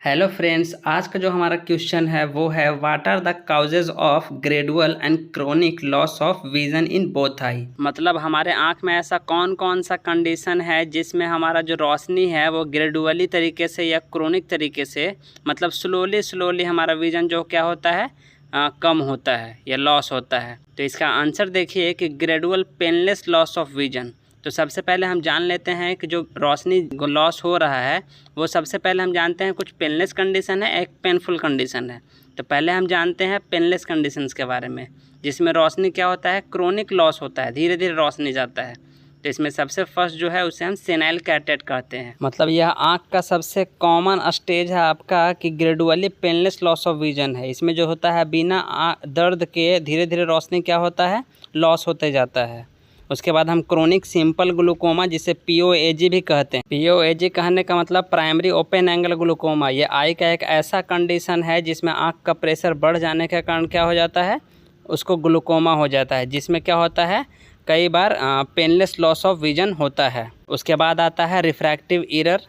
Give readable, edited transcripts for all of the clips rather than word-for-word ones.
Hello friends, आज का जो हमारा क्वेश्चन है वो है what are the causes of gradual and chronic loss of vision in both eye. मतलब हमारे आंख में ऐसा कौन कौन सा कंडीशन है जिसमें हमारा जो रोशनी है वो ग्रेजुअली तरीके से या क्रोनिक तरीके से मतलब स्लोली हमारा विजन जो क्या होता है कम होता है या लॉस होता है। तो इसका आंसर देखिए कि gradual painless loss of vision. तो सबसे पहले हम जान लेते हैं कि जो रोशनी लॉस हो रहा है वो सबसे पहले हम जानते हैं कुछ पेनलेस कंडीशन है, एक पेनफुल कंडीशन है। तो पहले हम जानते हैं पेनलेस कंडीशंस के बारे में, जिसमें रोशनी क्या होता है, क्रोनिक लॉस होता है, धीरे धीरे रोशनी जाता है। तो इसमें सबसे फर्स्ट जो है उसे हम सेनाइल कैटरेक्ट कहते हैं। मतलब यह आँख का सबसे कॉमन स्टेज है आपका कि gradually painless loss of vision है। इसमें जो होता है बिना दर्द के धीरे धीरे रोशनी क्या होता है, लॉस होते जाता है। उसके बाद हम क्रोनिक सिंपल ग्लूकोमा जिसे POAG भी कहते हैं। POAG कहने का मतलब प्राइमरी ओपन एंगल ग्लूकोमा। ये आई का एक ऐसा कंडीशन है जिसमें आँख का प्रेशर बढ़ जाने के कारण क्या हो जाता है, उसको ग्लूकोमा हो जाता है, जिसमें क्या होता है कई बार पेनलेस लॉस ऑफ विजन होता है। उसके बाद आता है रिफ्रैक्टिव एरर।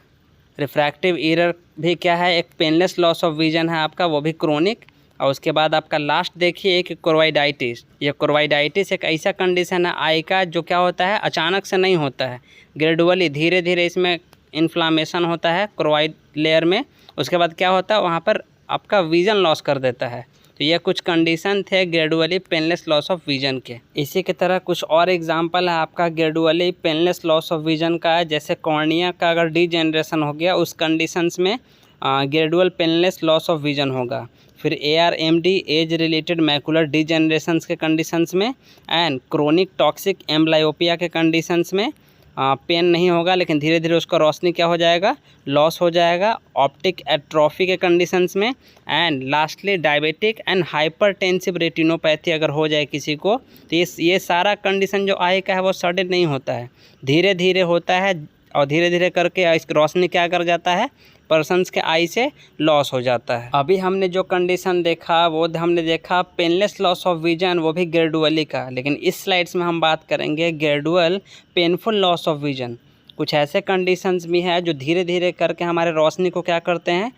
रिफ्रैक्टिव एरर भी क्या है, एक पेनलेस लॉस ऑफ विजन है आपका, वो भी क्रोनिक। और उसके बाद आपका लास्ट देखिए कि कोर्वाइडाइटिस। ये कोर्वाइडाइटिस एक ऐसा कंडीशन है आई का जो क्या होता है अचानक से नहीं होता है, ग्रेजुअली धीरे धीरे इसमें इन्फ्लामेशन होता है कोर्वाइड लेयर में। उसके बाद क्या होता है वहाँ पर आपका विज़न लॉस कर देता है। तो ये कुछ कंडीशन थे gradually painless loss of vision के। इसी की तरह कुछ और एग्जांपल है आपका gradually painless loss of vision का, जैसे कॉर्निया का अगर डीजेनरेशन हो गया उस कंडीशंस में gradual painless loss of vision होगा। फिर ARMD एज रिलेटेड मैकुलर डिजेनरेशंस के कंडीशंस में एंड क्रोनिक टॉक्सिक एम्ब्लायोपिया के कंडीशंस में पेन नहीं होगा, लेकिन धीरे धीरे उसका रोशनी क्या हो जाएगा, लॉस हो जाएगा। ऑप्टिक एट्रोफी के कंडीशंस में and lastly diabetic and hypertensive retinopathy अगर हो जाए किसी को, तो ये सारा कंडीशन जो आई का है वो सडन नहीं होता है, धीरे धीरे होता है। और धीरे धीरे करके इस रोशनी क्या कर जाता है, पर्सन्स के आई से लॉस हो जाता है। अभी हमने जो कंडीशन देखा वो हमने देखा पेनलेस लॉस ऑफ विजन, वो भी ग्रेजुअली का। लेकिन इस स्लाइड्स में हम बात करेंगे gradual painful loss of vision. कुछ ऐसे कंडीशंस भी हैं जो धीरे धीरे करके हमारे रोशनी को क्या करते हैं,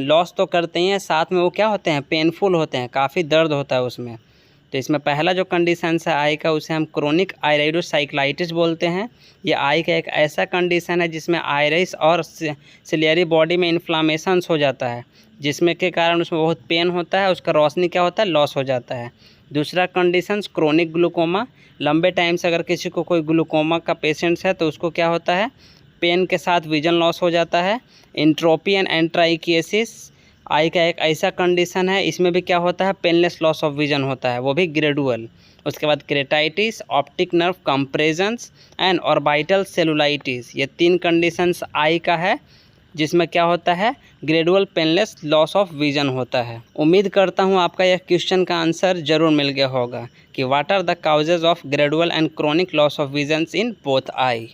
लॉस तो करते ही हैं, साथ में वो क्या होते हैं, पेनफुल होते हैं, काफ़ी दर्द होता है उसमें। तो इसमें पहला जो कंडीशन है आई का उसे हम क्रोनिक आइराइडोसाइक्लाइटिस बोलते हैं। ये आई का एक ऐसा कंडीशन है जिसमें आइरिस और सिलियरी बॉडी में इन्फ्लामेशंस हो जाता है, जिसमें के कारण उसमें बहुत पेन होता है, उसका रोशनी क्या होता है, लॉस हो जाता है। दूसरा कंडीशन क्रोनिक ग्लूकोमा। लंबे टाइम से अगर किसी को कोई ग्लूकोमा का पेशेंट्स है तो उसको क्या होता है, पेन के साथ विजन लॉस हो जाता है। एंट्रोपी एंड एंट्राइकिएसिस आई का एक ऐसा कंडीशन है, इसमें भी क्या होता है, पेनलेस लॉस ऑफ विजन होता है, वो भी ग्रेजुअल। उसके बाद keratitis, optic nerve compressions and orbital cellulitis, ये 3 कंडीशंस आई का है जिसमें क्या होता है, gradual painless loss of vision होता है। उम्मीद करता हूँ आपका यह क्वेश्चन का आंसर जरूर मिल गया होगा कि what are the causes of gradual and chronic loss of vision in both I.